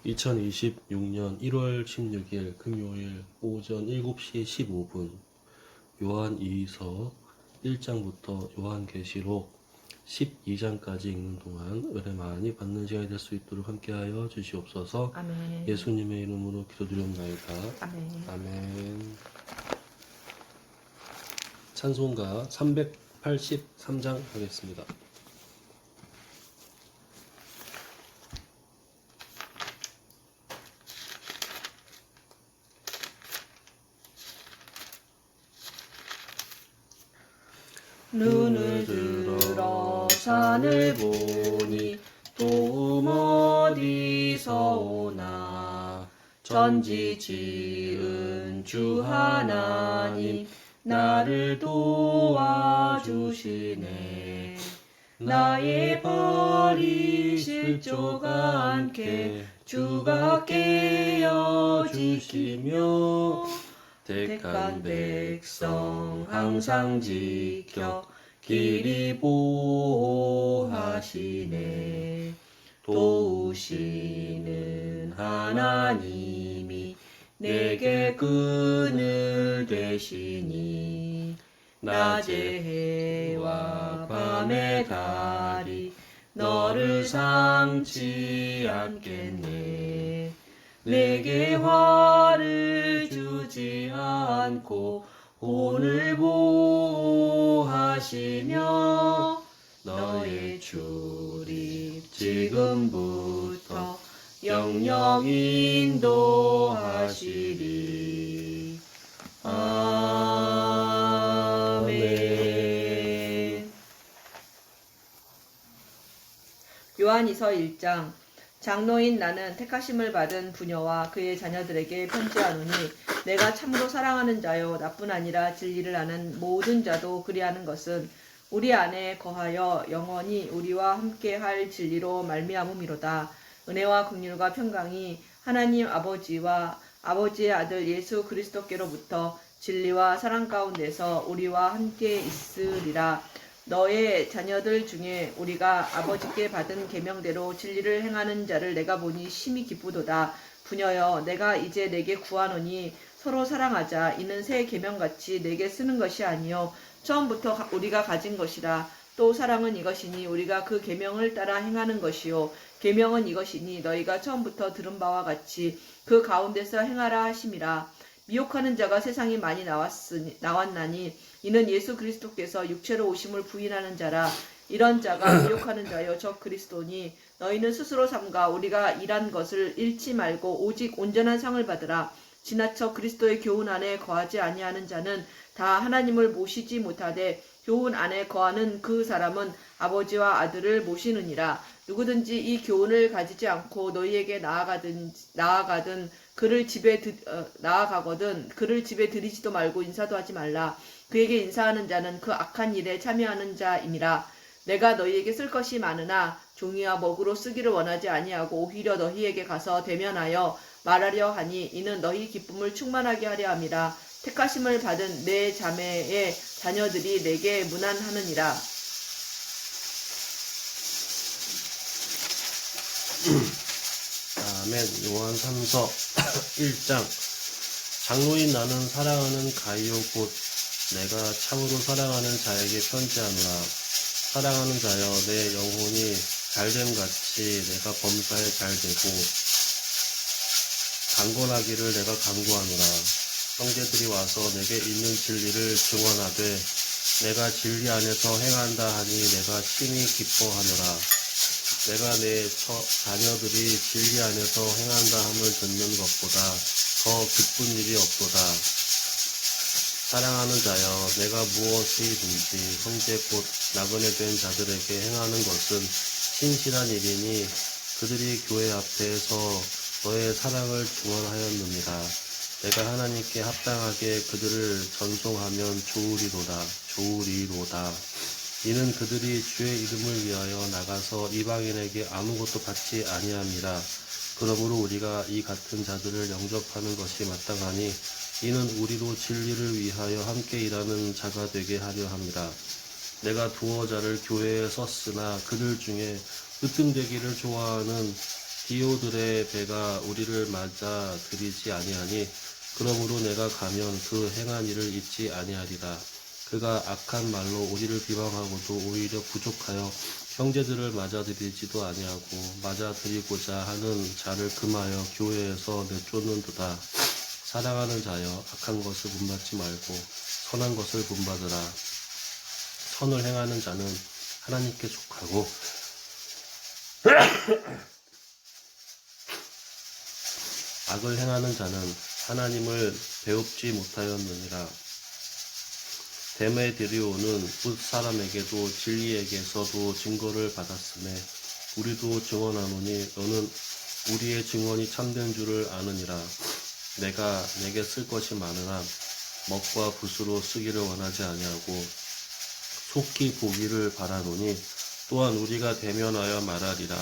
2026년 1월 16일 금요일 오전 7시 15분 요한 2서 1장부터 요한계시록 12장까지 읽는 동안 은혜 많이 받는 시간이 될 수 있도록 함께하여 주시옵소서. 아멘. 예수님의 이름으로 기도드리옵나이다. 아멘. 아멘. 찬송가 383장 하겠습니다. 눈을 들어 산을 보니 도움 어디서 오나. 전지 지은 주 하나님 나를 도와주시네. 나의 발이 실조가 않게 주가 깨어주시며 택한 백성 항상 지켜 길이 보호하시네. 도우시는 하나님이 내게 그늘 되시니. 낮의 해와 밤의 달이 너를 삼지 않겠네. 내게 화를 주지 않고 오늘 보호하시며 너의 출입 지금부터 영영 인도하시리. 아멘. 요한이서 1장. 장로인 나는 택하심을 받은 부녀와 그의 자녀들에게 편지하노니 내가 참으로 사랑하는 자요 나뿐 아니라 진리를 아는 모든 자도 그리하는 것은 우리 안에 거하여 영원히 우리와 함께할 진리로 말미암음이로다. 은혜와 긍휼과 평강이 하나님 아버지와 아버지의 아들 예수 그리스도께로부터 진리와 사랑 가운데서 우리와 함께 있으리라. 너의 자녀들 중에 우리가 아버지께 받은 계명대로 진리를 행하는 자를 내가 보니 심히 기쁘도다. 부녀여, 내가 이제 내게 구하노니 서로 사랑하자. 이는 새 계명같이 내게 쓰는 것이 아니요 처음부터 우리가 가진 것이라. 또 사랑은 이것이니 우리가 그 계명을 따라 행하는 것이요 계명은 이것이니 너희가 처음부터 들은 바와 같이 그 가운데서 행하라 하심이라. 미혹하는 자가 세상에 많이 나왔나니 이는 예수 그리스도께서 육체로 오심을 부인하는 자라. 이런 자가 미혹하는 자여 저 그리스도니. 너희는 스스로 삼가 우리가 일한 것을 잃지 말고 오직 온전한 상을 받으라. 지나쳐 그리스도의 교훈 안에 거하지 아니하는 자는 다 하나님을 모시지 못하되 교훈 안에 거하는 그 사람은 아버지와 아들을 모시느니라. 누구든지 이 교훈을 가지지 않고 너희에게 나아가거든 그를 집에 들이지도 말고 인사도 하지 말라. 그에게 인사하는 자는 그 악한 일에 참여하는 자임이라. 내가 너희에게 쓸 것이 많으나 종이와 먹으로 쓰기를 원하지 아니하고 오히려 너희에게 가서 대면하여 말하려 하니 이는 너희 기쁨을 충만하게 하려 함이라. 택하심을 받은 내 자매의 자녀들이 내게 문안하느니라. 아멘. 요한 3서 1장. 장로인 나는 사랑하는 가이오 곧 내가 참으로 사랑하는 자에게 편지하노라. 사랑하는 자여, 내 영혼이 잘됨같이 내가 범사에 잘되고 강건하기를 내가 간구하노라. 형제들이 와서 내게 있는 진리를 증언하되 내가 진리 안에서 행한다 하니 내가 심히 기뻐하노라. 내가 내 자녀들이 진리 안에서 행한다 함을 듣는 것보다 더 기쁜 일이 없도다. 사랑하는 자여, 내가 무엇이든지 형제 곧 나그네 된 자들에게 행하는 것은 신실한 일이니 그들이 교회 앞에서 너의 사랑을 증언하였느니라. 내가 하나님께 합당하게 그들을 전송하면 좋으리로다. 이는 그들이 주의 이름을 위하여 나가서 이방인에게 아무것도 받지 아니함이라. 그러므로 우리가 이 같은 자들을 영접하는 것이 마땅하니 이는 우리로 진리를 위하여 함께 일하는 자가 되게 하려 함이라. 내가 두어 자를 교회에 썼으나 그들 중에 으뜸되기를 좋아하는 디오들의 배가 우리를 맞아 들이지 아니하니 그러므로 내가 가면 그 행한 일을 잊지 아니하리라. 그가 악한 말로 우리를 비방하고도 오히려 부족하여 형제들을 맞아들이지도 아니하고 맞아들이고자 하는 자를 금하여 교회에서 내쫓는도다. 사랑하는 자여, 악한 것을 본받지 말고 선한 것을 본받으라. 선을 행하는 자는 하나님께 속하고 악을 행하는 자는 하나님을 배웁지 못하였느니라. 데메드리오는 붓 사람에게도 진리에게서도 증거를 받았으며 우리도 증언하노니 너는 우리의 증언이 참된 줄을 아느니라. 내가 내게 쓸 것이 많으나 먹과 붓으로 쓰기를 원하지 아니하고 속히 보기를 바라노니 또한 우리가 대면하여 말하리라.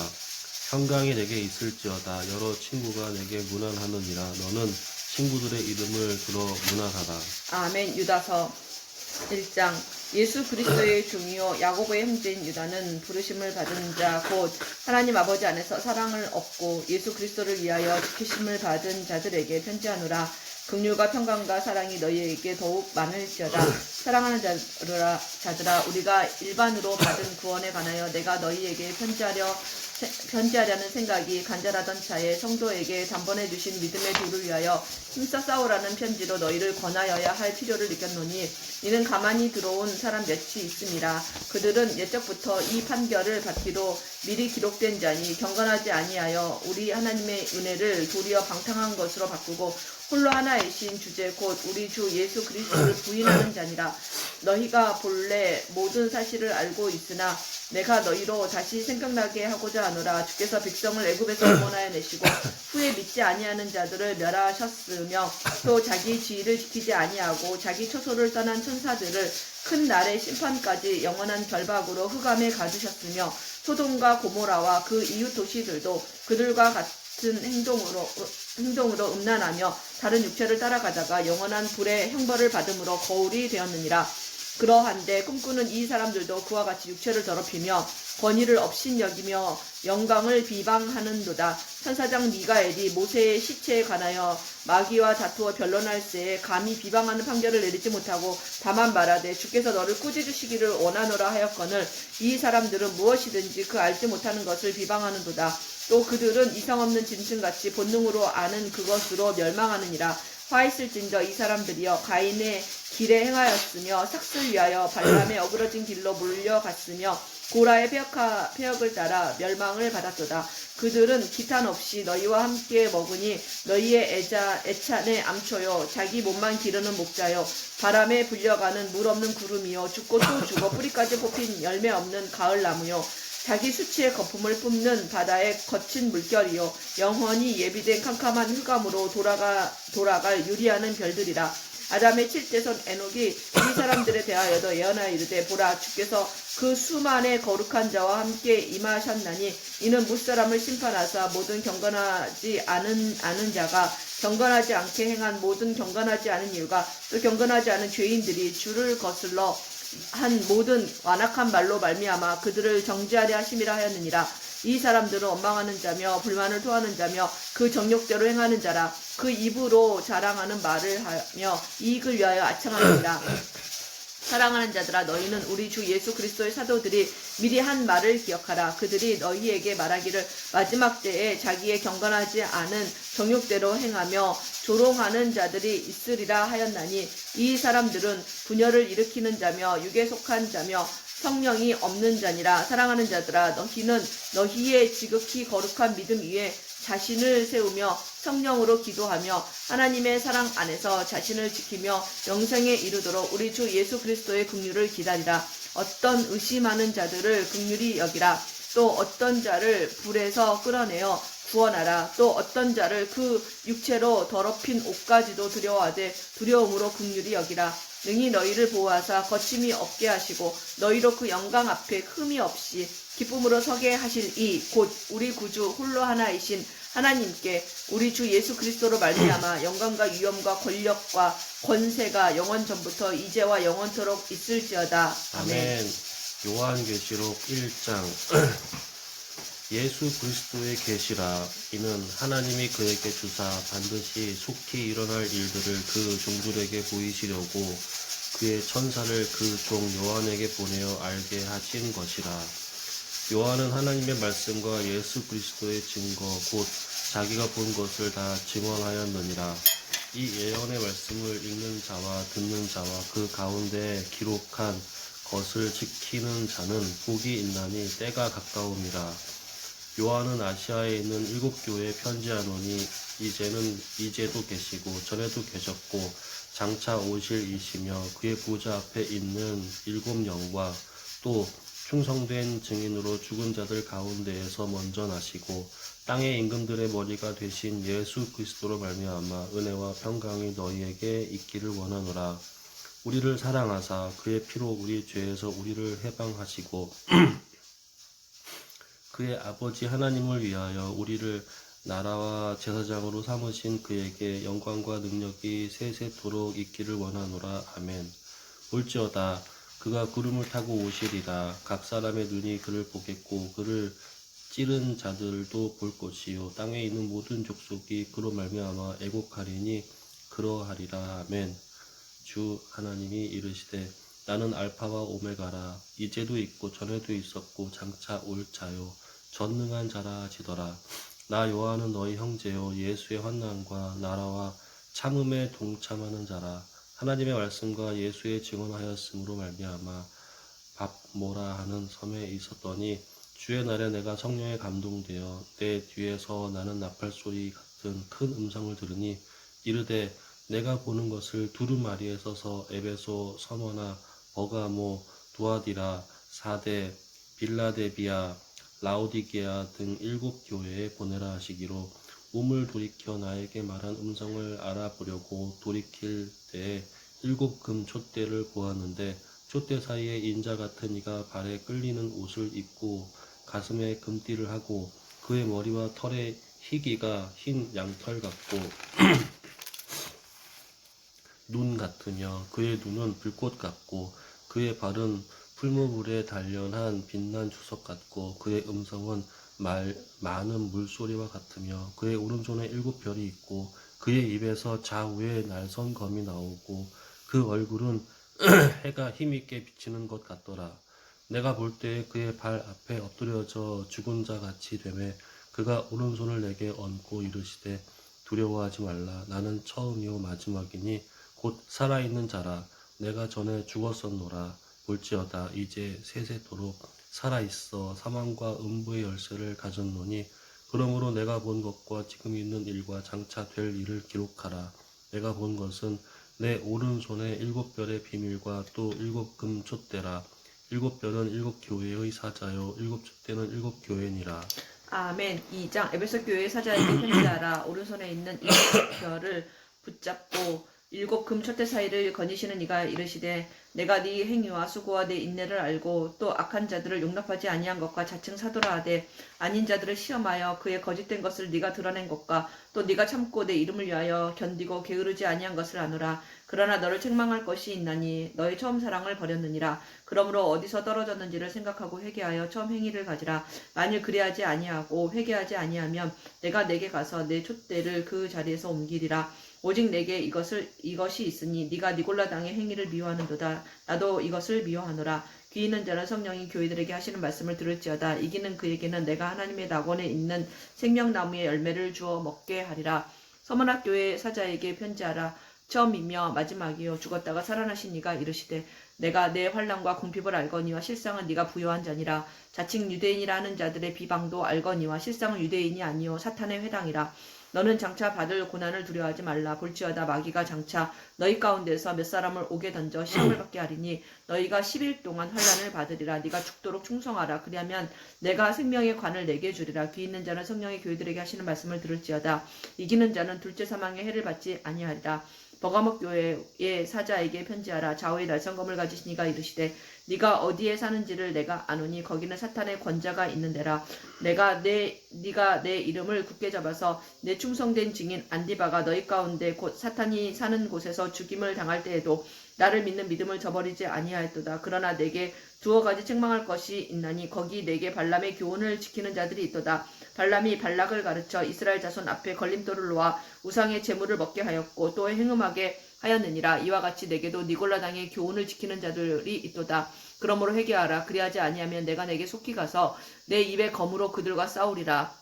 평강이 내게 있을지어다. 여러 친구가 내게 문안하느니라. 너는 친구들의 이름을 들어 문안하라. 아멘. 유다서 1장. 예수 그리스도의 종이요 야고보의 형제인 유다는 부르심을 받은 자 곧 하나님 아버지 안에서 사랑을 얻고 예수 그리스도를 위하여 지키심을 받은 자들에게 편지하노라. 긍휼과 평강과 사랑이 너희에게 더욱 많을지어다. 사랑하는 자들아, 우리가 일반으로 받은 구원에 관하여 내가 너희에게 편지하려는 생각이 간절하던 차에 성도에게 단번에 주신 믿음의 도를 위하여 힘써 싸우라는 편지로 너희를 권하여야 할 필요를 느꼈노니 이는 가만히 들어온 사람 몇이 있음이라. 그들은 옛적부터 이 판결을 받기로 미리 기록된 자니 경건하지 아니하여 우리 하나님의 은혜를 도리어 방탕한 것으로 바꾸고 홀로 하나이신 주제 곧 우리 주 예수 그리스도를 부인하는 자니라. 너희가 본래 모든 사실을 알고 있으나 내가 너희로 다시 생각나게 하고자 하노라. 주께서 백성을 애굽에서 구원하여 내시고 후에 믿지 아니하는 자들을 멸하셨으며 또 자기 지위를 지키지 아니하고 자기 초소를 떠난 천사들을 큰 날의 심판까지 영원한 결박으로 흑암에 가두셨으며 소돔과 고모라와 그 이웃 도시들도 그들과 같은 행동으로 음란하며 다른 육체를 따라가다가 영원한 불의 형벌을 받음으로 거울이 되었느니라. 그러한데 꿈꾸는 이 사람들도 그와 같이 육체를 더럽히며 권위를 업신여기며 영광을 비방하는도다. 천사장 미가엘이 모세의 시체에 관하여 마귀와 다투어 변론할 때에 감히 비방하는 판결을 내리지 못하고 다만 말하되 주께서 너를 꾸짖으시기를 원하노라 하였거늘 이 사람들은 무엇이든지 그 알지 못하는 것을 비방하는도다. 또 그들은 이성 없는 짐승같이 본능으로 아는 그것으로 멸망하느니라. 화 있을진저 이 사람들이여 가인의 길에 행하였으며 삭슬 위하여 발람의 어그러진 길로 몰려갔으며 고라의 폐역을 따라 멸망을 받았도다. 그들은 기탄 없이 너희와 함께 먹으니 너희의 애찬의 암초요 자기 몸만 기르는 목자요 바람에 불려가는 물 없는 구름이요 죽고 또 죽어 뿌리까지 뽑힌 열매 없는 가을나무요 자기 수치의 거품을 뿜는 바다의 거친 물결이요 영원히 예비된 캄캄한 흑암으로 돌아갈 유리하는 별들이라. 아담의 7대손 에녹이 이 사람들에 대하여도 예언하여 이르되 보라 주께서 그 수만의 거룩한 자와 함께 임하셨나니 이는 무사람을 심판하사 모든 경건하지 않은 자가 경건하지 않게 행한 모든 경건하지 않은 일과 또 경건하지 않은 죄인들이 주를 거슬러 한 모든 완악한 말로 말미암아 그들을 정죄하려 하심이라 하였느니라. 이 사람들은 원망하는 자며 불만을 토하는 자며 그 정욕대로 행하는 자라. 그 입으로 자랑하는 말을 하며 이익을 위하여 아청하느니라. 사랑하는 자들아 너희는 우리 주 예수 그리스도의 사도들이 미리 한 말을 기억하라. 그들이 너희에게 말하기를 마지막 때에 자기의 경건하지 않은 정욕대로 행하며 조롱하는 자들이 있으리라 하였나니 이 사람들은 분열을 일으키는 자며 육에 속한 자며 성령이 없는 자니라. 사랑하는 자들아 너희는 너희의 지극히 거룩한 믿음 위에 자신을 세우며 성령으로 기도하며 하나님의 사랑 안에서 자신을 지키며 영생에 이르도록 우리 주 예수 그리스도의 긍휼을 기다리라. 어떤 의심하는 자들을 긍휼히 여기라. 또 어떤 자를 불에서 끌어내어 구원하라. 또 어떤 자를 그 육체로 더럽힌 옷까지도 두려워하되 두려움으로 긍휼히 여기라. 능히 너희를 보호하사 거침이 없게 하시고 너희로 그 영광 앞에 흠이 없이 기쁨으로 서게 하실 이 곧 우리 구주 홀로 하나이신 하나님께 우리 주 예수 그리스도로 말미암아 영광과 위엄과 권력과 권세가 영원 전부터 이제와 영원토록 있을지어다. 아멘. 요한계시록 1장 예수 그리스도의 계시라. 이는 하나님이 그에게 주사 반드시 속히 일어날 일들을 그 종들에게 보이시려고 그의 천사를 그 종 요한에게 보내어 알게 하신 것이라. 요한은 하나님의 말씀과 예수 그리스도의 증거 곧 자기가 본 것을 다 증언하였느니라. 이 예언의 말씀을 읽는 자와 듣는 자와 그 가운데 기록한 것을 지키는 자는 복이 있나니 때가 가까움이라. 요한은 아시아에 있는 7교회에 편지하노니 이제도 계시고 전에도 계셨고 장차 오실 이시며 그의 보좌 앞에 있는 7영과 또 충성된 증인으로 죽은 자들 가운데에서 먼저 나시고 땅의 임금들의 머리가 되신 예수 그리스도로 말미암아 은혜와 평강이 너희에게 있기를 원하노라. 우리를 사랑하사 그의 피로 우리 죄에서 우리를 해방하시고 그의 아버지 하나님을 위하여 우리를 나라와 제사장으로 삼으신 그에게 영광과 능력이 세세토록 있기를 원하노라. 아멘. 올지어다 그가 구름을 타고 오시리라. 각 사람의 눈이 그를 보겠고 그를 찌른 자들도 볼 것이요 땅에 있는 모든 족속이 그로 말미암아 애곡하리니 그러하리라. 아멘. 주 하나님이 이르시되 나는 알파와 오메가라. 이제도 있고 전에도 있었고 장차 올 자요 전능한 자라 하시더라. 나 요한은 너희 형제요 예수의 환난과 나라와 참음에 동참하는 자라. 하나님의 말씀과 예수의 증언하였으므로 말미암아 밥모라 하는 섬에 있었더니 주의 날에 내가 성령에 감동되어 내 뒤에서 나는 나팔소리 같은 큰 음성을 들으니 이르되 내가 보는 것을 두루마리에 서서 에베소, 서머나, 버가모, 두아디라, 사데, 빌라데비아, 라오디게아 등 7교회에 보내라 하시기로 몸을 돌이켜 나에게 말한 음성을 알아보려고 돌이킬 때에 7금 촛대를 보았는데 촛대 사이에 인자 같은 이가 발에 끌리는 옷을 입고 가슴에 금띠를 하고 그의 머리와 털의 희기가 흰 양털 같고 눈 같으며 그의 눈은 불꽃 같고 그의 발은 풀무불에 단련한 빛난 주석 같고 그의 음성은 많은 물소리와 같으며 그의 오른손에 7별이 있고 그의 입에서 좌우에 날선 검이 나오고 그 얼굴은 해가 힘있게 비치는 것 같더라. 내가 볼 때에 그의 발 앞에 엎드려져 죽은 자 같이 되매 그가 오른손을 내게 얹고 이르시되 두려워하지 말라. 나는 처음이요 마지막이니 곧 살아있는 자라. 내가 전에 죽었었노라. 볼지어다 이제 세세토록 살아있어 사망과 음부의 열쇠를 가졌노니 그러므로 내가 본 것과 지금 있는 일과 장차 될 일을 기록하라. 내가 본 것은 내 오른손에 7별의 비밀과 또 7금 촛대라. 7별은 7교회의 사자요 7촛대는 7교회니라. 아멘. 2장 에베소 교회 사자에게 편지하라. 오른손에 있는 7별을 붙잡고 7금 촛대 사이를 거니시는 이가 이르시되 내가 네 행위와 수고와 내 인내를 알고 또 악한 자들을 용납하지 아니한 것과 자칭 사도라 하되 아닌 자들을 시험하여 그의 거짓된 것을 네가 드러낸 것과 또 네가 참고 내 이름을 위하여 견디고 게으르지 아니한 것을 아노라. 그러나 너를 책망할 것이 있나니 너의 처음 사랑을 버렸느니라. 그러므로 어디서 떨어졌는지를 생각하고 회개하여 처음 행위를 가지라. 만일 그리하지 아니하고 회개하지 아니하면 내가 내게 가서 내 촛대를 그 자리에서 옮기리라. 오직 내게 이것이 있으니 네가 니골라 당의 행위를 미워하는도다. 나도 이것을 미워하노라. 귀 있는 자는 성령이 교회들에게 하시는 말씀을 들을지어다. 이기는 그에게는 내가 하나님의 낙원에 있는 생명나무의 열매를 주어 먹게 하리라. 서머나 교회 사자에게 편지하라. 처음이며 마지막이요 죽었다가 살아나신 이가 이르시되 내가 내 환난과 궁핍을 알거니와 실상은 네가 부요한 자니라. 자칭 유대인이라 하는 자들의 비방도 알거니와 실상은 유대인이 아니요 사탄의 회당이라. 너는 장차 받을 고난을 두려워하지 말라. 볼지어다 마귀가 장차 너희 가운데서 몇 사람을 오게 던져 시험을 받게 하리니 너희가 10일 동안 환난을 받으리라. 네가 죽도록 충성하라. 그리하면 내가 생명의 관을 내게 주리라. 귀 있는 자는 성령의 교회들에게 하시는 말씀을 들을지어다. 이기는 자는 둘째 사망의 해를 받지 아니하리라. 버가모 교회의 사자에게 편지하라. 좌우에 날선 검을 가진 가지신 이가 이르시되 네가 어디에 사는지를 내가 아노니 거기는 사탄의 권자가 있는 데라. 네가 내 이름을 굳게 잡아서 내 충성된 증인 안디바가 너희 가운데 곧 사탄이 사는 곳에서 죽임을 당할 때에도 나를 믿는 믿음을 저버리지 아니하였도다. 그러나 내게 두어 가지 책망할 것이 있나니 거기 내게 발람의 교훈을 지키는 자들이 있도다. 발람이 발락을 가르쳐 이스라엘 자손 앞에 걸림돌을 놓아 우상의 제물을 먹게 하였고 또 행음하게 하였느니라. 이와 같이 내게도 니골라당의 교훈을 지키는 자들이 있도다. 그러므로 회개하라. 그리하지 아니하면 내가 내게 속히 가서 내 입의 검으로 그들과 싸우리라.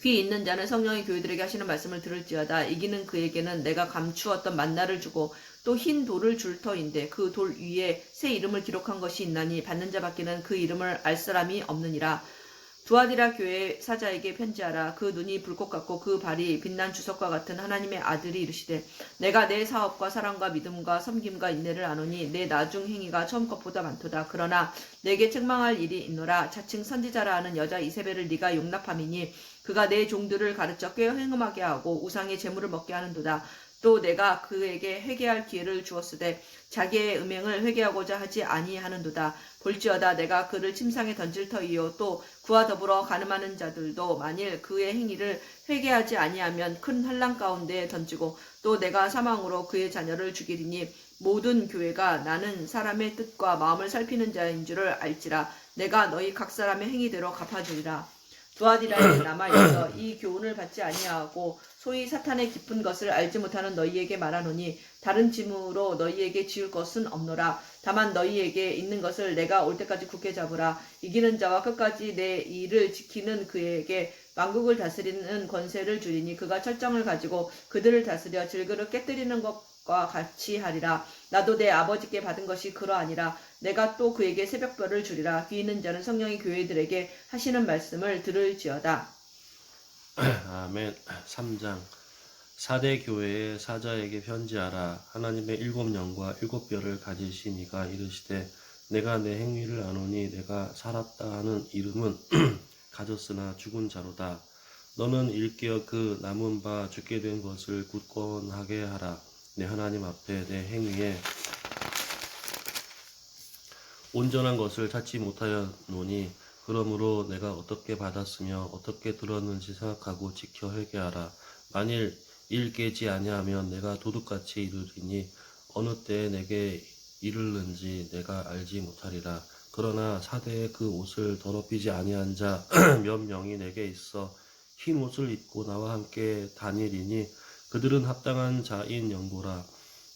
귀 있는 자는 성령의 교회들에게 하시는 말씀을 들을지어다. 이기는 그에게는 내가 감추었던 만나를 주고 또 흰 돌을 줄 터인데 그 돌 위에 새 이름을 기록한 것이 있나니 받는 자밖에는 그 이름을 알 사람이 없느니라. 두아디라 교회 사자에게 편지하라. 그 눈이 불꽃 같고 그 발이 빛난 주석과 같은 하나님의 아들이 이르시되 내가 내 사업과 사랑과 믿음과 섬김과 인내를 아노니 내 나중 행위가 처음 것보다 많도다. 그러나 내게 책망할 일이 있노라. 자칭 선지자라 하는 여자 이세벨을 네가 용납함이니 그가 내 종들을 가르쳐 꽤 행음하게 하고 우상의 제물을 먹게 하는도다. 또 내가 그에게 회개할 기회를 주었으되 자기의 음행을 회개하고자 하지 아니하는도다. 볼지어다 내가 그를 침상에 던질 터이요 또 그와 더불어 간음하는 자들도 만일 그의 행위를 회개하지 아니하면 큰 환난 가운데 던지고 또 내가 사망으로 그의 자녀를 죽이리니 모든 교회가 나는 사람의 뜻과 마음을 살피는 자인 줄을 알지라. 내가 너희 각 사람의 행위대로 갚아주리라. 두아디라에 남아있어 이 교훈을 받지 아니하고 소위 사탄의 깊은 것을 알지 못하는 너희에게 말하노니 다른 짐으로 너희에게 지을 것은 없노라. 다만 너희에게 있는 것을 내가 올 때까지 굳게 잡으라. 이기는 자와 끝까지 내 일을 지키는 그에게 만국을 다스리는 권세를 주리니 그가 철정을 가지고 그들을 다스려 질그릇 깨뜨리는 것과 같이 하리라. 나도 내 아버지께 받은 것이 그러하니라. 내가 또 그에게 새벽별을 주리라. 귀 있는 자는 성령의 교회들에게 하시는 말씀을 들을지어다. 아멘. 3장. 사대 교회의 사자에게 편지하라. 하나님의 7영과 7뼈를 가지신 이가 이르시되 내가 내 행위를 아노니 내가 살았다 하는 이름은 가졌으나 죽은 자로다. 너는 일깨어 그 남은 바 죽게 된 것을 굳건하게 하라. 내 하나님 앞에 내 행위에 온전한 것을 찾지 못하였노니 그러므로 내가 어떻게 받았으며 어떻게 들었는지 생각하고 지켜 회개하라. 만일 일 깨지 아니하면 내가 도둑같이 이르리니 어느 때에 내게 이르는지 내가 알지 못하리라. 그러나 사대의 그 옷을 더럽히지 아니한 자 몇 명이 내게 있어 흰 옷을 입고 나와 함께 다니리니 그들은 합당한 자인 연고라.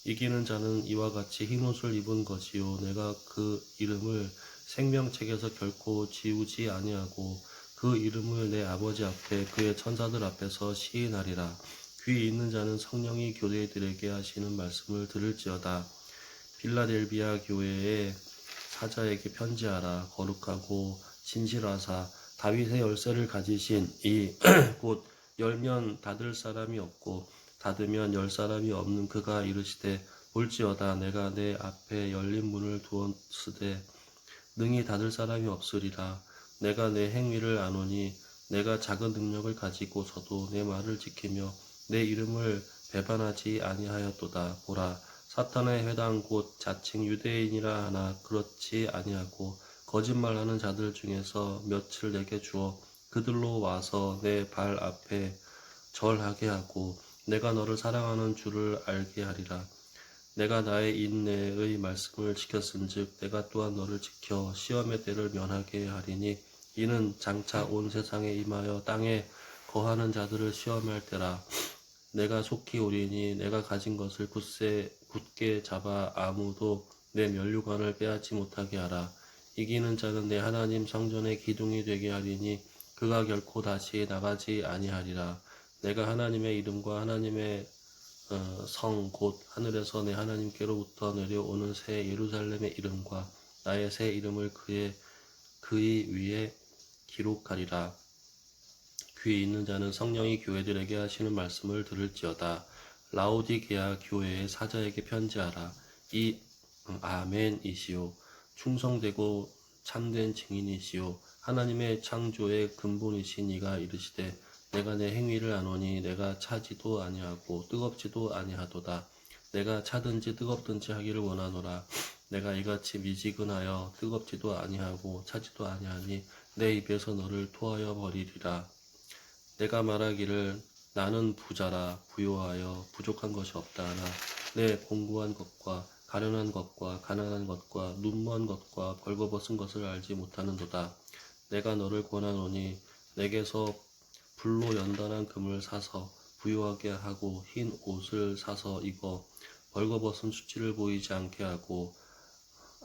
이기는 자는 이와 같이 흰 옷을 입은 것이요 내가 그 이름을 생명책에서 결코 지우지 아니하고 그 이름을 내 아버지 앞에 그의 천사들 앞에서 시인하리라. 귀 있는 자는 성령이 교회들에게 하시는 말씀을 들을지어다. 빌라델비아 교회의 사자에게 편지하라. 거룩하고 진실하사 다윗의 열쇠를 가지신 이 곧 열면 닫을 사람이 없고 닫으면 열 사람이 없는 그가 이르시되 볼지어다 내가 내 앞에 열린 문을 두었으되 능히 닫을 사람이 없으리라. 내가 내 행위를 아노니 내가 작은 능력을 가지고서도 내 말을 지키며 내 이름을 배반하지 아니하였도다. 보라 사탄의 회당 곧 자칭 유대인이라 하나 그렇지 아니하고 거짓말하는 자들 중에서 몇을 내게 주어 그들로 와서 내 발 앞에 절하게 하고 내가 너를 사랑하는 줄을 알게 하리라. 내가 나의 인내의 말씀을 지켰은즉 내가 또한 너를 지켜 시험의 때를 면하게 하리니 이는 장차 온 세상에 임하여 땅에 거하는 자들을 시험할 때라. 내가 속히 오리니 내가 가진 것을 굳게 잡아 아무도 내 면류관을 빼앗지 못하게 하라. 이기는 자는 내 하나님 성전의 기둥이 되게 하리니 그가 결코 다시 나가지 아니하리라. 내가 하나님의 이름과 하나님의 성 곧 하늘에서 내 하나님께로부터 내려오는 새 예루살렘의 이름과 나의 새 이름을 그의 위에 기록하리라. 귀 있는 자는 성령이 교회들에게 하시는 말씀을 들을지어다. 라오디게아 교회의 사자에게 편지하라. 이 아멘이시오. 충성되고 참된 증인이시오. 하나님의 창조의 근본이신 이가 이르시되 내가 내 행위를 아노니 내가 차지도 아니하고 뜨겁지도 아니하도다. 내가 차든지 뜨겁든지 하기를 원하노라. 내가 이같이 미지근하여 뜨겁지도 아니하고 차지도 아니하니 내 입에서 너를 토하여 버리리라. 내가 말하기를 나는 부자라 부요하여 부족한 것이 없다 하나 내 공고한 것과 가련한 것과 가난한 것과 눈먼 것과 벌거벗은 것을 알지 못하는도다. 내가 너를 권하노니 내게서 불로 연단한 금을 사서 부요하게 하고 흰 옷을 사서 입어 벌거벗은 수치를 보이지 않게 하고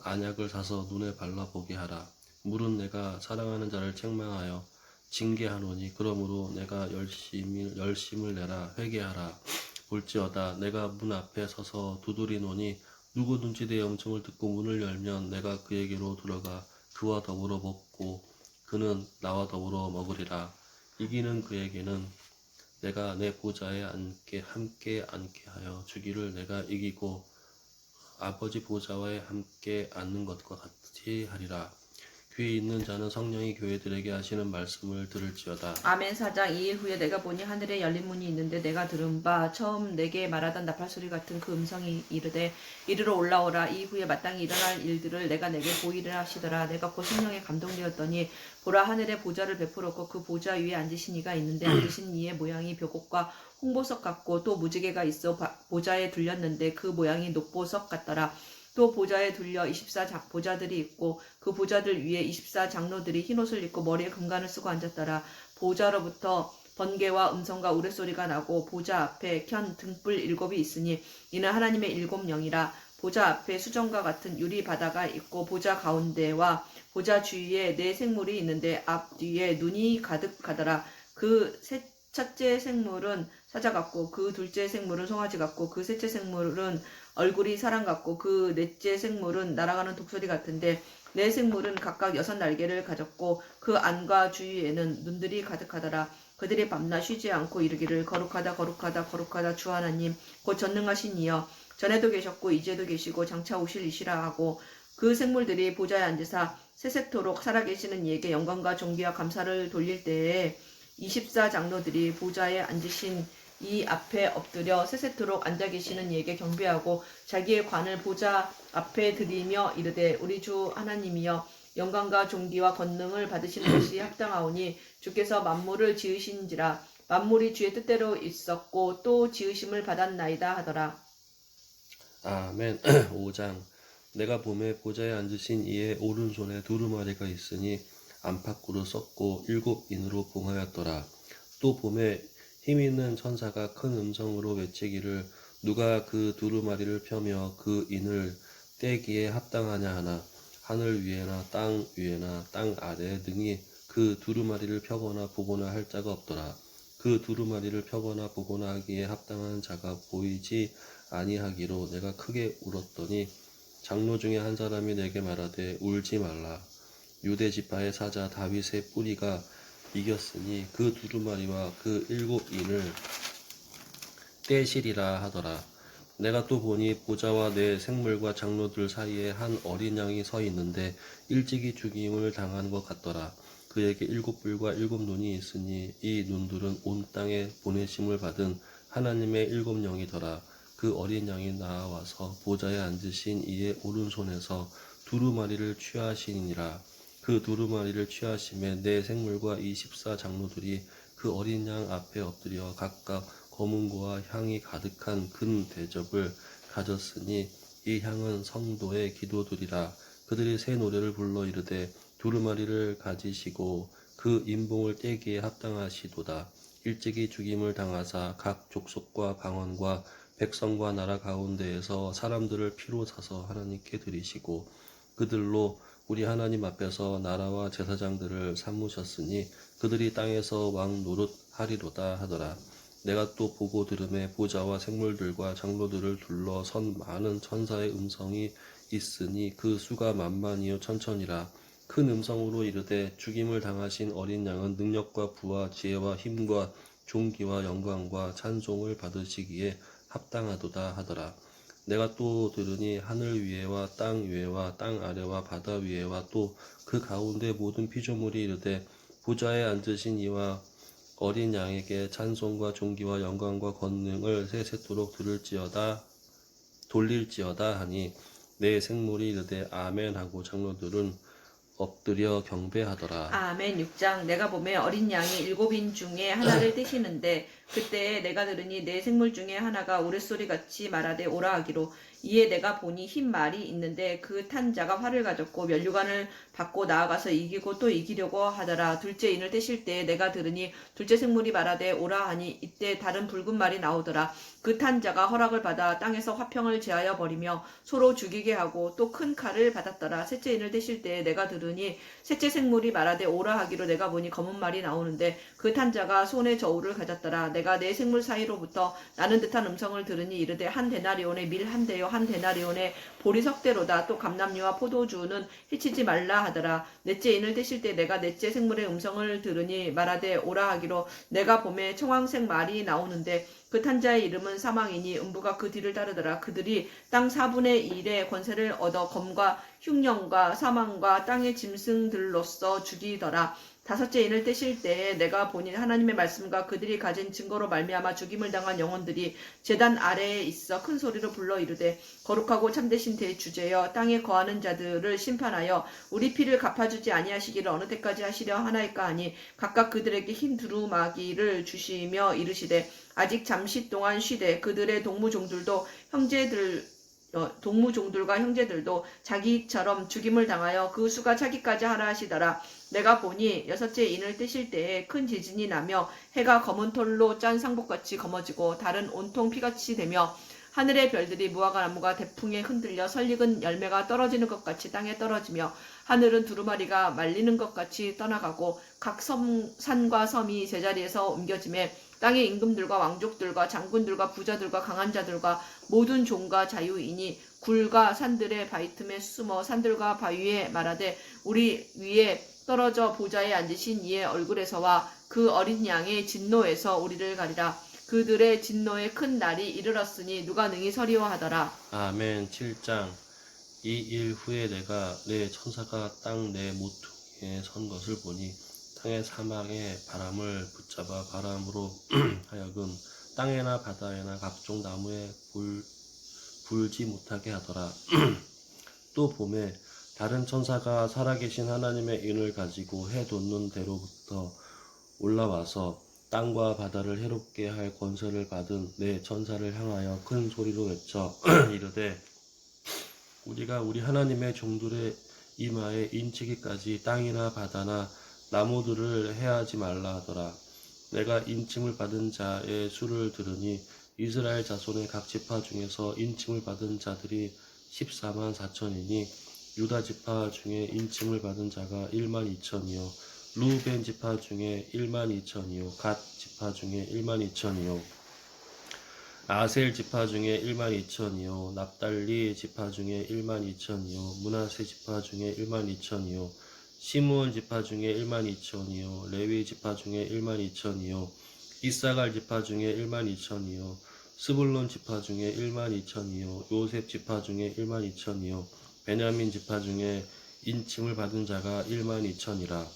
안약을 사서 눈에 발라보게 하라. 물은 내가 사랑하는 자를 책망하여 징계하노니 그러므로 내가 열심을 내라 회개하라. 볼지어다 내가 문 앞에 서서 두드리노니 누구든지 내 음성을 듣고 문을 열면 내가 그에게로 들어가 그와 더불어 먹고 그는 나와 더불어 먹으리라. 이기는 그에게는 내가 내 보좌에 함께 앉게 하여 주기를 내가 이기고 아버지 보좌에 함께 앉는 것과 같이 하리라. 귀에 있는 자는 성령이 교회들에게 하시는 말씀을 들을지어다. 아멘. 4장 2일 후에 내가 보니 하늘에 열린 문이 있는데 내가 들은 바 처음 내게 말하던 나팔소리 같은 그 음성이 이르되 이리로 올라오라. 이후에 마땅히 일어날 일들을 내가 내게 보이라 하시더라. 내가 곧 성령에 감동되었더니 보라 하늘에 보좌를 베풀었고 그 보좌 위에 앉으신 이가 있는데 앉으신 이의 모양이 벽곡과 홍보석 같고 또 무지개가 있어 보좌에 둘렸는데 그 모양이 녹보석 같더라. 또 보좌에 둘려 24 보좌들이 있고 그 보좌들 위에 24 장로들이 흰옷을 입고 머리에 금관을 쓰고 앉았더라. 보좌로부터 번개와 음성과 우레소리가 나고 보좌 앞에 켠 등불 7이 있으니 이는 하나님의 7 영이라. 보좌 앞에 수정과 같은 유리 바다가 있고 보좌 가운데와 보좌 주위에 4 생물이 있는데 앞뒤에 눈이 가득하더라. 그 첫째 생물은 사자 같고 그 둘째 생물은 송아지 같고 그 셋째 생물은 얼굴이 사람 같고 그 넷째 생물은 날아가는 독수리 같은데 4 생물은 각각 6 날개를 가졌고 그 안과 주위에는 눈들이 가득하더라. 그들이 밤낮 쉬지 않고 이르기를 거룩하다 거룩하다 거룩하다 주 하나님 곧 전능하신 이여 전에도 계셨고 이제도 계시고 장차 오실 이시라 하고 그 생물들이 보좌에 앉으사 세세토록 살아계시는 이에게 영광과 존귀와 감사를 돌릴 때에 24 장로들이 보좌에 앉으신 이 앞에 엎드려 세세토록 앉아 계시는 이에게 경배하고 자기의 관을 보좌 앞에 드리며 이르되 우리 주 하나님이여 영광과 존귀와 권능을 받으시는 것이 합당하오니 주께서 만물을 지으신지라. 만물이 주의 뜻대로 있었고 또 지으심을 받았나이다 하더라. 아멘. 5장 내가 보매 보좌에 앉으신 이의 오른손에 두루마리가 있으니 안팎으로 썩고 7 인으로 봉하였더라. 또 보매 힘있는 천사가 큰 음성으로 외치기를 누가 그 두루마리를 펴며 그 인을 떼기에 합당하냐 하나 하늘 위에나 땅 위에나 땅 아래에 능히 그 두루마리를 펴거나 보거나 할 자가 없더라. 그 두루마리를 펴거나 보거나 하기에 합당한 자가 보이지 아니하기로 내가 크게 울었더니 장로 중에 한 사람이 내게 말하되 울지 말라. 유대 지파의 사자 다윗의 뿌리가 이겼으니 그 두루마리와 그 7 인을 떼시리라 하더라. 내가 또 보니 보좌와 내 생물과 장로들 사이에 한 어린 양이 서 있는데 일찍이 죽임을 당한 것 같더라. 그에게 7 뿔과 7 눈이 있으니 이 눈들은 온 땅에 보내심을 받은 하나님의 7 영이더라. 그 어린 양이 나와서 보좌에 앉으신 이의 오른손에서 두루마리를 취하시니라. 그 두루마리를 취하심에 내 생물과 24 장로들이 그 어린 양 앞에 엎드려 각각 검은고와 향이 가득한 큰 대접을 가졌으니 이 향은 성도의 기도들이라. 그들이 새 노래를 불러 이르되 두루마리를 가지시고 그 인봉을 떼기에 합당하시도다. 일찍이 죽임을 당하사 각 족속과 방언과 백성과 나라 가운데에서 사람들을 피로 사서 하나님께 드리시고 그들로 우리 하나님 앞에서 나라와 제사장들을 삼으셨으니 그들이 땅에서 왕 노릇 하리로다 하더라. 내가 또 보고 들음에 보좌와 생물들과 장로들을 둘러 선 많은 천사의 음성이 있으니 그 수가 만만이요 천천이라. 큰 음성으로 이르되 죽임을 당하신 어린 양은 능력과 부와 지혜와 힘과 존귀와 영광과 찬송을 받으시기에 합당하도다 하더라. 내가 또 들으니 하늘 위에와 땅 위에와 땅 아래와 바다 위에와 또 그 가운데 모든 피조물이 이르되 보좌에 앉으신 이와 어린 양에게 찬송과 존귀와 영광과 권능을 세세토록 들을지어다. 돌릴지어다 하니 내 생물이 이르되 아멘 하고 장로들은 엎드려 경배하더라. 아멘. 6장. 내가 보매 어린 양이 7인 중에 하나를 떼시는데 그때에 내가 들으니 내 생물 중에 하나가 우레소리같이 말하되 오라 하기로 이에 내가 보니 흰 말이 있는데 그 탄 자가 활을 가졌고 면류관을 받고 나아가서 이기고 또 이기려고 하더라. 둘째 인을 떼실 때에 내가 들으니 둘째 생물이 말하되 오라 하니 이때 다른 붉은 말이 나오더라. 그 탄 자가 허락을 받아 땅에서 화평을 제하여 버리며 서로 죽이게 하고 또 큰 칼을 받았더라. 셋째 인을 떼실 때에 내가 들으니 셋째 생물이 말하되 오라 하기로 내가 보니 검은 말이 나오는데 그 탄 자가 손에 저울을 가졌더라. 내가 네 생물 사이로부터 나는 듯한 음성을 들으니 이르되 한 데나리온에 밀 한 대요 한 데나리온에 보리 석대로다. 또 감람류와 포도주는 해치지 말라 하더라. 넷째 인을 떼실 때 내가 넷째 생물의 음성을 들으니 말하되 오라 하기로 내가 봄에 청황색 말이 나오는데 그 탄자의 이름은 사망이니 음부가 그 뒤를 따르더라. 그들이 땅 4분의 1의 권세를 얻어 검과 흉령과 사망과 땅의 짐승들로서 죽이더라. 다섯째 인을 떼실 때에 내가 보니 하나님의 말씀과 그들이 가진 증거로 말미암아 죽임을 당한 영혼들이 제단 아래에 있어 큰 소리로 불러 이르되 거룩하고 참되신 대주제여 땅에 거하는 자들을 심판하여 우리 피를 갚아주지 아니하시기를 어느 때까지 하시려 하나이까 하니 각각 그들에게 흰 두루마기를 주시며 이르시되 아직 잠시 동안 쉬되 그들의 동무종들과 형제들도 자기처럼 죽임을 당하여 그 수가 차기까지 하라 하시더라. 내가 보니 여섯째 인을 떼실 때에 큰 지진이 나며 해가 검은 털로 짠 상복같이 검어지고 달은 온통 피같이 되며 하늘의 별들이 무화과나무가 대풍에 흔들려 설익은 열매가 떨어지는 것 같이 땅에 떨어지며 하늘은 두루마리가 말리는 것 같이 떠나가고 각 산과 섬이 제자리에서 옮겨지매 땅의 임금들과 왕족들과 장군들과 부자들과 강한 자들과 모든 종과 자유인이 굴과 산들의 바위 틈에 숨어 산들과 바위에 말하되 우리 위에 떨어져 보좌에 앉으신 이의 얼굴에서와 그 어린 양의 진노에서 우리를 가리라. 그들의 진노의 큰 날이 이르렀으니 누가 능히 서리오 하더라. 아멘. 7장. 이 일 후에 내가 내 천사가 땅 내 모퉁이에 선 것을 보니 땅의 사막에 바람을 붙잡아 바람으로 하여금 땅에나 바다에나 각종 나무에 불지 못하게 하더라. 또 봄에 다른 천사가 살아계신 하나님의 인을 가지고 해 돋는 데로부터 올라와서 땅과 바다를 해롭게 할 권세를 받은 내 천사를 향하여 큰 소리로 외쳐 이르되 우리가 우리 하나님의 종들의 이마에 인치기까지 땅이나 바다나 나무들을 해하지 말라 하더라. 내가 인침을 받은 자의 수를 들으니 이스라엘 자손의 각 지파 중에서 인침을 받은 자들이 14만 4천이니 유다 지파 중에 인침을 받은 자가 1만 2천이요 루벤 지파 중에 1만 2천이요 갓 지파 중에 1만 2천이요 아셀 지파 중에 1만 2천이요 납달리 지파 중에 1만 2천이요 므낫세 지파 중에 1만 2천이요 시므온 지파 중에 1만 2천이요 레위 지파 중에 1만 2천이요 이사갈 지파 중에 1만 2천이요 스불론 지파 중에 1만 2천이요 요셉 지파 중에 1만 2천이요 베냐민 지파 중에 인침을 받은 자가 1만 2천이라.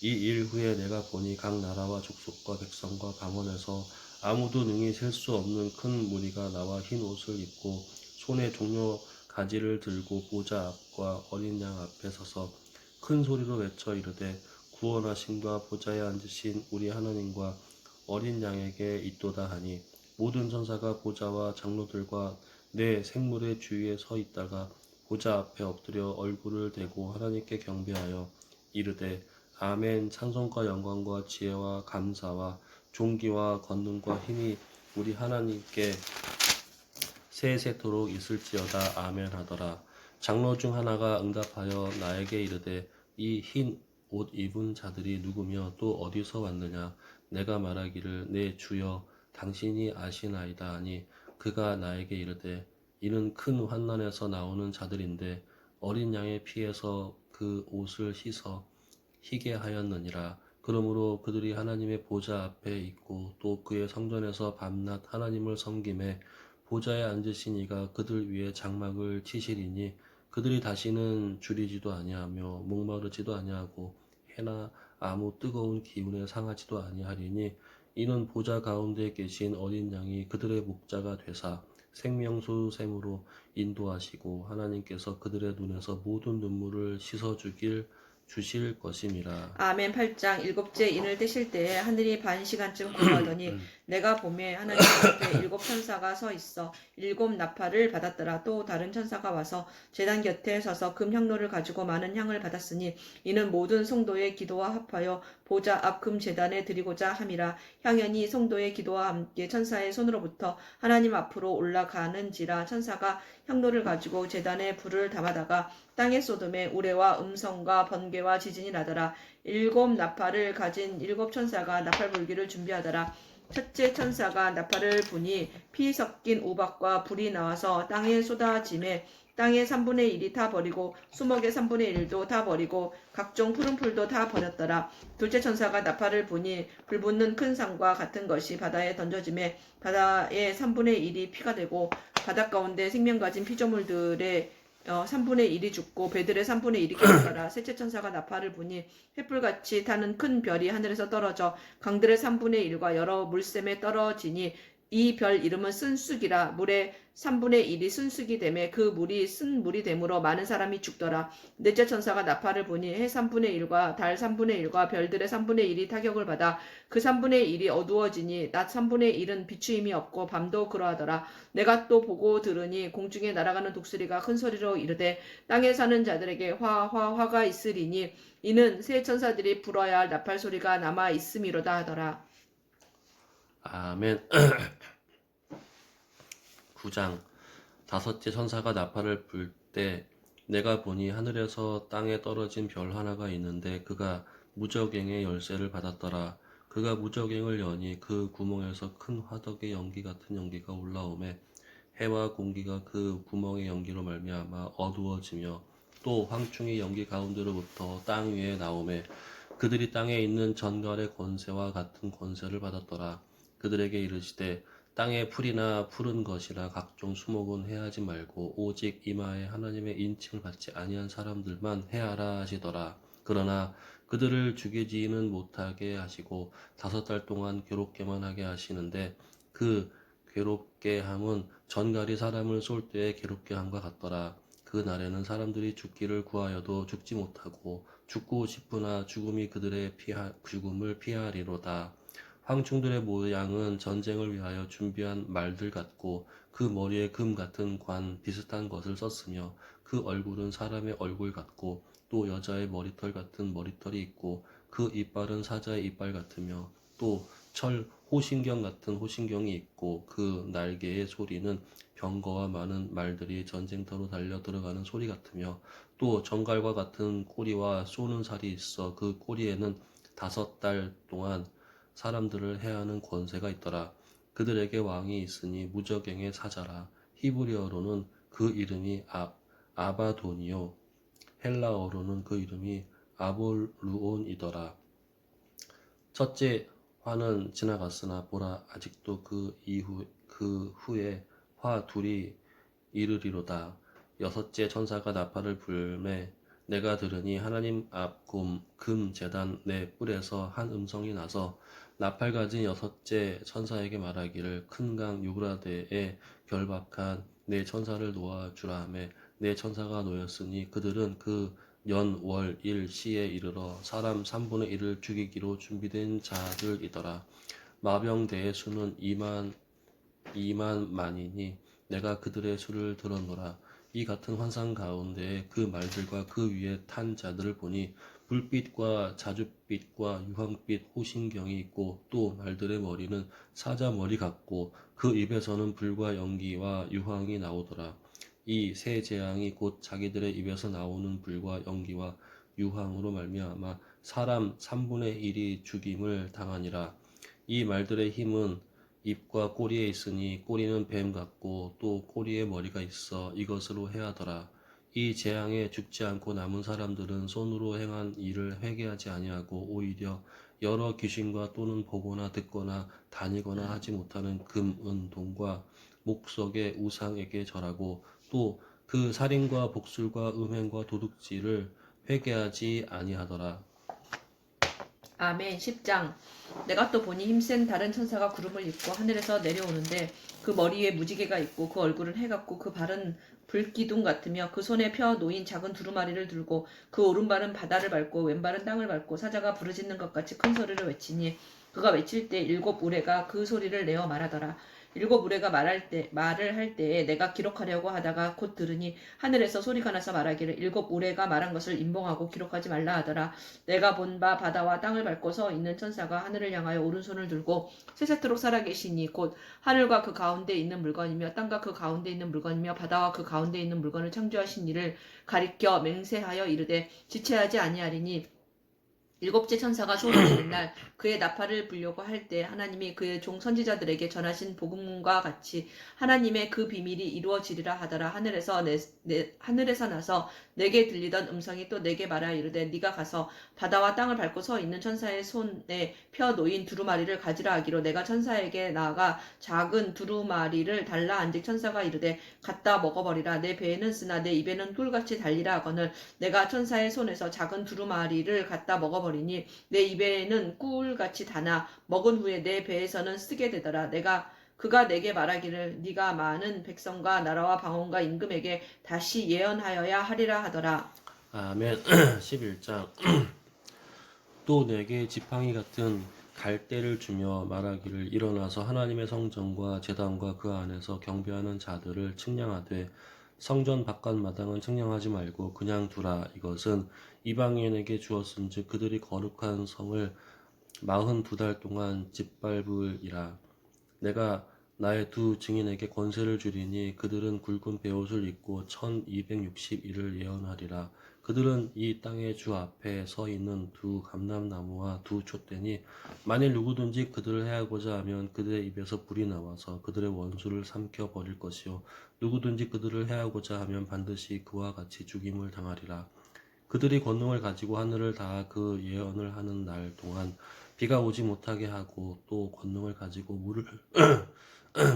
이 일 후에 내가 보니 각 나라와 족속과 백성과 방언에서 아무도 능히 셀 수 없는 큰 무리가 나와 흰 옷을 입고 손에 종려 가지를 들고 보좌 앞과 어린 양 앞에 서서 큰 소리로 외쳐 이르되 구원하심과 보좌에 앉으신 우리 하나님과 어린 양에게 있도다 하니 모든 천사가 보좌와 장로들과 내 생물의 주위에 서 있다가 보좌 앞에 엎드려 얼굴을 대고 하나님께 경배하여 이르되 아멘. 찬송과 영광과 지혜와 감사와 존귀와 권능과 힘이 우리 하나님께 세세토록 있을지어다. 아멘 하더라. 장로 중 하나가 응답하여 나에게 이르되 이 흰 옷 입은 자들이 누구며 또 어디서 왔느냐. 내가 말하기를 내 주여 당신이 아시나이다 하니 그가 나에게 이르되 이는 큰 환난에서 나오는 자들인데 어린 양의 피에서 그 옷을 씻어 희게 하였느니라. 그러므로 그들이 하나님의 보좌 앞에 있고 또 그의 성전에서 밤낮 하나님을 섬김에 보좌에 앉으신 이가 그들 위에 장막을 치시리니 그들이 다시는 줄이지도 아니하며 목마르지도 아니하고 해나 아무 뜨거운 기운에 상하지도 아니하리니 이는 보좌 가운데 계신 어린 양이 그들의 목자가 되사 생명수 샘으로 인도하시고 하나님께서 그들의 눈에서 모든 눈물을 주실 것임이라. 아멘. 8장 일곱째 인을 떼실 때에 하늘이 반 시간쯤 공허하더니 내가 보매 하나님 앞에 일곱 천사가 서 있어 일곱 나팔을 받았더라. 또 다른 천사가 와서 제단 곁에 서서 금 향로를 가지고 많은 향을 받았으니 이는 모든 성도의 기도와 합하여 보좌 앞 금 제단에 드리고자 함이라. 향연이 성도의 기도와 함께 천사의 손으로부터 하나님 앞으로 올라가는지라. 천사가 향로를 가지고 제단에 불을 담아다가 땅에 쏟음에 우레와 음성과 번개와 지진이 나더라. 일곱 나팔을 가진 일곱 천사가 나팔 불기를 준비하더라. 첫째 천사가 나팔을 부니 피 섞인 우박과 불이 나와서 땅에 쏟아짐에 땅의 3분의 1이 다 버리고 수목의 3분의 1도 다 버리고 각종 푸른 풀도 다 버렸더라. 둘째 천사가 나팔을 부니 불붙는 큰 산과 같은 것이 바다에 던져짐에 바다의 3분의 1이 피가 되고 바닷 가운데 생명 가진 피조물들의 3분의 1이 죽고 배들의 3분의 1이 깨졌더라. 셋째 천사가 나팔을 부니 횃불같이 타는 큰 별이 하늘에서 떨어져 강들의 3분의 1과 여러 물샘에 떨어지니 이 별 이름은 쓴쑥이라. 물의 3분의 1이 쓴쑥이 되매 그 물이 쓴 물이 되므로 많은 사람이 죽더라. 넷째 천사가 나팔을 부니 해 3분의 1과 달 3분의 1과 별들의 3분의 1이 타격을 받아 그 3분의 1이 어두워지니 낮 3분의 1은 비추임이 없고 밤도 그러하더라. 내가 또 보고 들으니 공중에 날아가는 독수리가 큰 소리로 이르되 땅에 사는 자들에게 화가 있으리니 이는 새 천사들이 불어야 할 나팔 소리가 남아 있음이로다 하더라. 아멘. 9장 다섯째 천사가 나팔을 불 때 내가 보니 하늘에서 땅에 떨어진 별 하나가 있는데 그가 무저갱의 열쇠를 받았더라. 그가 무저갱을 여니 그 구멍에서 큰 화덕의 연기 같은 연기가 올라오매 해와 공기가 그 구멍의 연기로 말미암아 어두워지며 또 황충이 연기 가운데로부터 땅 위에 나오매 그들이 땅에 있는 전갈의 권세와 같은 권세를 받았더라. 그들에게 이르시되 땅의 풀이나 푸른 것이나 각종 수목은 해하지 말고 오직 이마에 하나님의 인칭을 받지 아니한 사람들만 해하라 하시더라. 그러나 그들을 죽이지는 못하게 하시고 5달 동안 괴롭게만 하게 하시는데 그 괴롭게 함은 전갈이 사람을 쏠 때에 괴롭게 함과 같더라. 그 날에는 사람들이 죽기를 구하여도 죽지 못하고 죽고 싶으나 죽음이 그들의 죽음을 피하리로다. 황충들의 모양은 전쟁을 위하여 준비한 말들 같고 그 머리에 금 같은 관 비슷한 것을 썼으며 그 얼굴은 사람의 얼굴 같고 또 여자의 머리털 같은 머리털이 있고 그 이빨은 사자의 이빨 같으며 또 철 호신경 같은 호신경이 있고 그 날개의 소리는 병거와 많은 말들이 전쟁터로 달려 들어가는 소리 같으며 또 정갈과 같은 꼬리와 쏘는 살이 있어 그 꼬리에는 5달 동안 사람들을 해하는 권세가 있더라. 그들에게 왕이 있으니 무저갱의 사자라. 히브리어로는 그 이름이 아바돈이요 헬라어로는 그 이름이 아볼루온이더라. 첫째 화는 지나갔으나 보라 아직도 그 후에 화 둘이 이르리로다. 여섯째 천사가 나팔을 불매 내가 들으니 하나님 앞 금 제단 내 뿔에서 한 음성이 나서 나팔 가진 여섯째 천사에게 말하기를 큰 강 유브라데에 결박한 네 천사를 놓아 주라 하매 네 천사가 놓였으니 그들은 그 년, 월, 일, 시에 이르러 사람 3분의 1을 죽이기로 준비된 자들이더라. 마병대의 수는 2만만이니 내가 그들의 수를 들었노라. 이 같은 환상 가운데 그 말들과 그 위에 탄 자들을 보니 불빛과 자줏빛과 유황빛 호신경이 있고 또 말들의 머리는 사자 머리 같고 그 입에서는 불과 연기와 유황이 나오더라. 이 세 재앙이 곧 자기들의 입에서 나오는 불과 연기와 유황으로 말미암아 사람 3분의 1이 죽임을 당하니라. 이 말들의 힘은 입과 꼬리에 있으니 꼬리는 뱀 같고 또 꼬리에 머리가 있어 이것으로 해하더라. 이 재앙에 죽지 않고 남은 사람들은 손으로 행한 일을 회개하지 아니하고 오히려 여러 귀신과 또는 보거나 듣거나 다니거나 하지 못하는 금, 은, 동과 목석의 우상에게 절하고 또 그 살인과 복술과 음행과 도둑질을 회개하지 아니하더라. 아멘. 10장. 내가 또 보니 힘센 다른 천사가 구름을 입고 하늘에서 내려오는데 그 머리에 무지개가 있고 그 얼굴은 해 같고 그 발은 불기둥 같으며 그 손에 펴 놓인 작은 두루마리를 들고 그 오른발은 바다를 밟고 왼발은 땅을 밟고 사자가 부르짖는 것 같이 큰 소리를 외치니 그가 외칠 때 7 우레가 그 소리를 내어 말하더라. 7 우레가 말을 할 때에 내가 기록하려고 하다가 곧 들으니 하늘에서 소리가 나서 말하기를 7 우레가 말한 것을 임봉하고 기록하지 말라 하더라. 내가 본 바 바다와 땅을 밟고 서 있는 천사가 하늘을 향하여 오른손을 들고 세세토록 살아계시니 곧 하늘과 그 가운데 있는 물건이며 땅과 그 가운데 있는 물건이며 바다와 그 가운데 있는 물건을 창조하신 이를 가리켜 맹세하여 이르되 지체하지 아니하리니 7째 천사가 소리내는 날 그의 나팔을 불려고 할 때 하나님이 그의 종 선지자들에게 전하신 복음과 같이 하나님의 그 비밀이 이루어지리라 하더라. 하늘에서 나서 내게 들리던 음성이 또 내게 말하 이르되 네가 가서 바다와 땅을 밟고 서 있는 천사의 손에 펴 놓인 두루마리를 가지라 하기로 내가 천사에게 나아가 작은 두루마리를 달라 한즉 천사가 이르되 갖다 먹어버리라. 내 배에는 쓰나 내 입에는 꿀같이 달리라 하거늘 내가 천사의 손에서 작은 두루마리를 갖다 먹어버리니 내 입에는 꿀같이 다나 먹은 후에 내 배에서는 쓰게 되더라. 그가 내게 말하기를 네가 많은 백성과 나라와 방언과 임금에게 다시 예언하여야 하리라 하더라. 아멘. 11장. 또 내게 지팡이 같은 갈대를 주며 말하기를 일어나서 하나님의 성전과 제단과 그 안에서 경배하는 자들을 측량하되 성전 바깥 마당은 측량하지 말고 그냥 두라. 이것은 이방인에게 주었은즉 그들이 거룩한 성을 42달 동안 짓밟으리라. 내가 나의 두 증인에게 권세를 주리니 그들은 굵은 베옷을 입고 1260일을 예언하리라. 그들은 이 땅의 주 앞에 서 있는 두 감람나무와 두 촛대니 만일 누구든지 그들을 해하고자 하면 그들의 입에서 불이 나와서 그들의 원수를 삼켜 버릴 것이요 누구든지 그들을 해하고자 하면 반드시 그와 같이 죽임을 당하리라. 그들이 권능을 가지고 하늘을 다 그 예언을 하는 날 동안 비가 오지 못하게 하고 또 권능을 가지고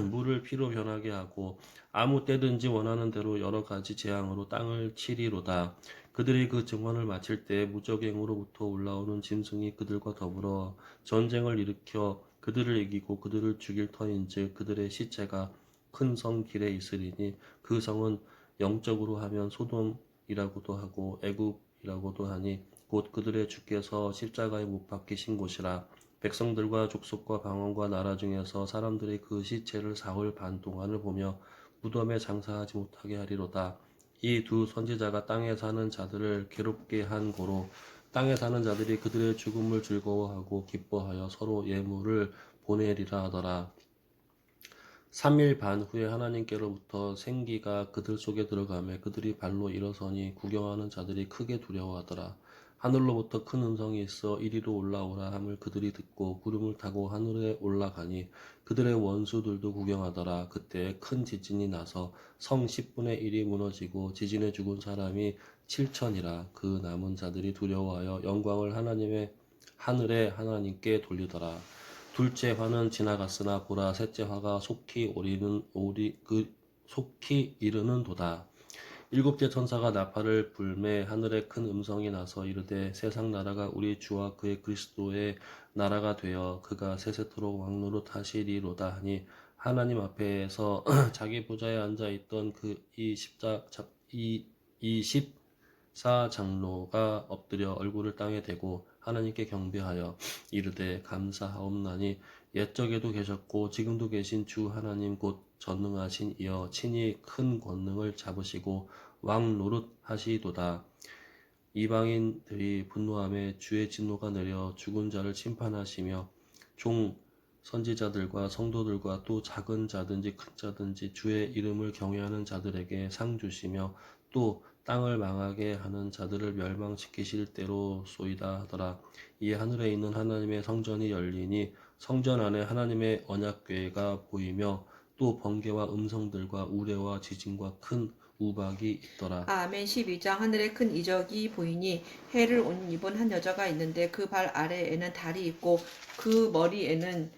물을 피로 변하게 하고 아무 때든지 원하는 대로 여러 가지 재앙으로 땅을 치리로다. 그들이 그 증언을 마칠 때 무적행으로부터 올라오는 짐승이 그들과 더불어 전쟁을 일으켜 그들을 이기고 그들을 죽일 터인즉 그들의 시체가 큰 성 길에 있으리니 그 성은 영적으로 하면 소돔이라고도 하고 애굽이라고도 하니 곧 그들의 주께서 십자가에 못 박히신 곳이라. 백성들과 족속과 방언과 나라 중에서 사람들이 그 시체를 사흘 반 동안을 보며 무덤에 장사하지 못하게 하리로다. 이 두 선지자가 땅에 사는 자들을 괴롭게 한 고로 땅에 사는 자들이 그들의 죽음을 즐거워하고 기뻐하여 서로 예물을 보내리라 하더라. 3일 반 후에 하나님께로부터 생기가 그들 속에 들어가매 그들이 발로 일어서니 구경하는 자들이 크게 두려워하더라. 하늘로부터 큰 음성이 있어 이리로 올라오라 함을 그들이 듣고 구름을 타고 하늘에 올라가니 그들의 원수들도 구경하더라. 그때 큰 지진이 나서 성 10분의 1이 무너지고 지진에 죽은 사람이 7천이라. 그 남은 자들이 두려워하여 영광을 하늘의 하나님께 돌리더라. 둘째 화는 지나갔으나 보라 셋째 화가 속히 이르는 도다. 7째 천사가 나팔을 불매 하늘에 큰 음성이 나서 이르되 세상 나라가 우리 주와 그의 그리스도의 나라가 되어 그가 세세토록 왕노릇 하시리로다 하니 하나님 앞에서 자기 보좌에 앉아 있던 그 24장로가 엎드려 얼굴을 땅에 대고 하나님께 경배하여 이르되 감사하옵나니 옛적에도 계셨고 지금도 계신 주 하나님 곧 전능하신 이여 친히 큰 권능을 잡으시고 왕 노릇 하시도다. 이방인들이 분노함에 주의 진노가 내려 죽은 자를 심판하시며 종 선지자들과 성도들과 또 작은 자든지 큰 자든지 주의 이름을 경외하는 자들에게 상 주시며 또 땅을 망하게 하는 자들을 멸망시키실 때로소이다 하더라. 이에 하늘에 있는 하나님의 성전이 열리니 성전 안에 하나님의 언약궤가 보이며 또 번개와 음성들과 우레와 지진과 큰 우박이 있더라. 아멘. 12장. 하늘에 큰 이적이 보이니 해를 옷 입은 한 여자가 있는데 그 발 아래에는 달이 있고 그 머리에는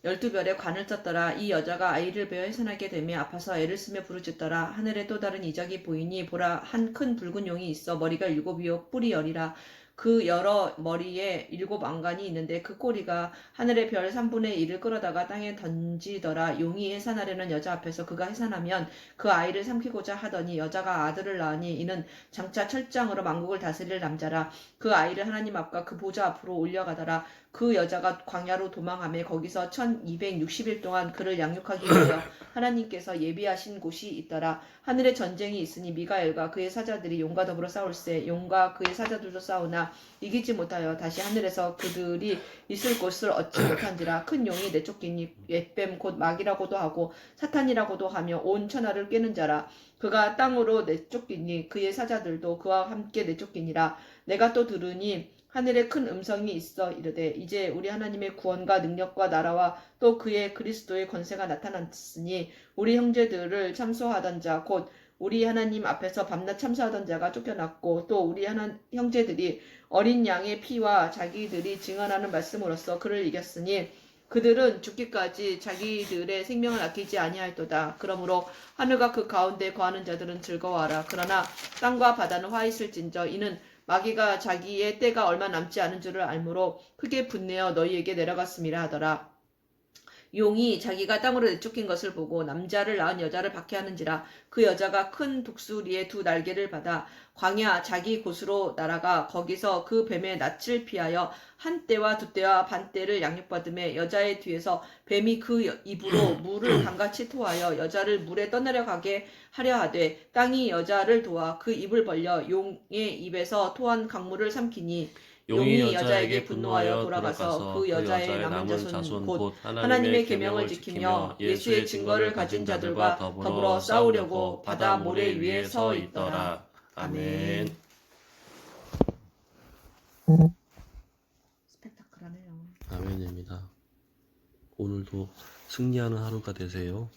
12별의 관을 쪘더라. 이 여자가 아이를 베어 해산하게 되며 아파서 애를 쓰며 부르짖더라. 하늘에 또 다른 이적이 보이니 보라 한 큰 붉은 용이 있어 머리가 7이요 뿔이 10이라. 그 여러 머리에 7 안간이 있는데 그 꼬리가 하늘의 별 3분의 1을 끌어다가 땅에 던지더라. 용이 해산하려는 여자 앞에서 그가 해산하면 그 아이를 삼키고자 하더니 여자가 아들을 낳으니 이는 장차 철장으로 만국을 다스릴 남자라. 그 아이를 하나님 앞과 그 보좌 앞으로 올려가더라. 그 여자가 광야로 도망하며 거기서 1260일 동안 그를 양육하기 위하여 하나님께서 예비하신 곳이 있더라. 하늘에 전쟁이 있으니 미가엘과 그의 사자들이 용과 더불어 싸울세. 용과 그의 사자들도 싸우나 이기지 못하여 다시 하늘에서 그들이 있을 곳을 얻지 못한지라. 큰 용이 내쫓기니 옛뱀 곧 마귀라고도 하고 사탄이라고도 하며 온 천하를 꿰는 자라. 그가 땅으로 내쫓기니 그의 사자들도 그와 함께 내쫓기니라. 내가 또 들으니 하늘에 큰 음성이 있어 이르되 이제 우리 하나님의 구원과 능력과 나라와 또 그의 그리스도의 권세가 나타났으니 우리 형제들을 참소하던 자 곧 우리 하나님 앞에서 밤낮 참소하던 자가 쫓겨났고 또 우리 형제들이 어린 양의 피와 자기들이 증언하는 말씀으로써 그를 이겼으니 그들은 죽기까지 자기들의 생명을 아끼지 아니할도다. 그러므로 하늘과 그 가운데 거하는 자들은 즐거워하라. 그러나 땅과 바다는 화 있을진저 이는 마귀가 자기의 때가 얼마 남지 않은 줄을 알므로 크게 분내어 너희에게 내려갔음이라 하더라. 용이 자기가 땅으로 내쫓긴 것을 보고 남자를 낳은 여자를 박해하는지라. 그 여자가 큰 독수리의 2 날개를 받아 광야 자기 곳으로 날아가 거기서 그 뱀의 낯을 피하여 1떼와 2떼와 반떼를 양육받음에 여자의 뒤에서 뱀이 그 입으로 물을 강같이 토하여 여자를 물에 떠내려가게 하려 하되 땅이 여자를 도와 그 입을 벌려 용의 입에서 토한 강물을 삼키니 용이 여자에게 분노하여 돌아가서 그 여자의 남은 자손 곧 하나님의 계명을 지키며 예수의 증거를 가진 자들과 더불어 싸우려고 바다 모래 위에 서 있더라. 아멘. 스펙타클하네요. 아멘입니다. 오늘도 승리하는 하루가 되세요.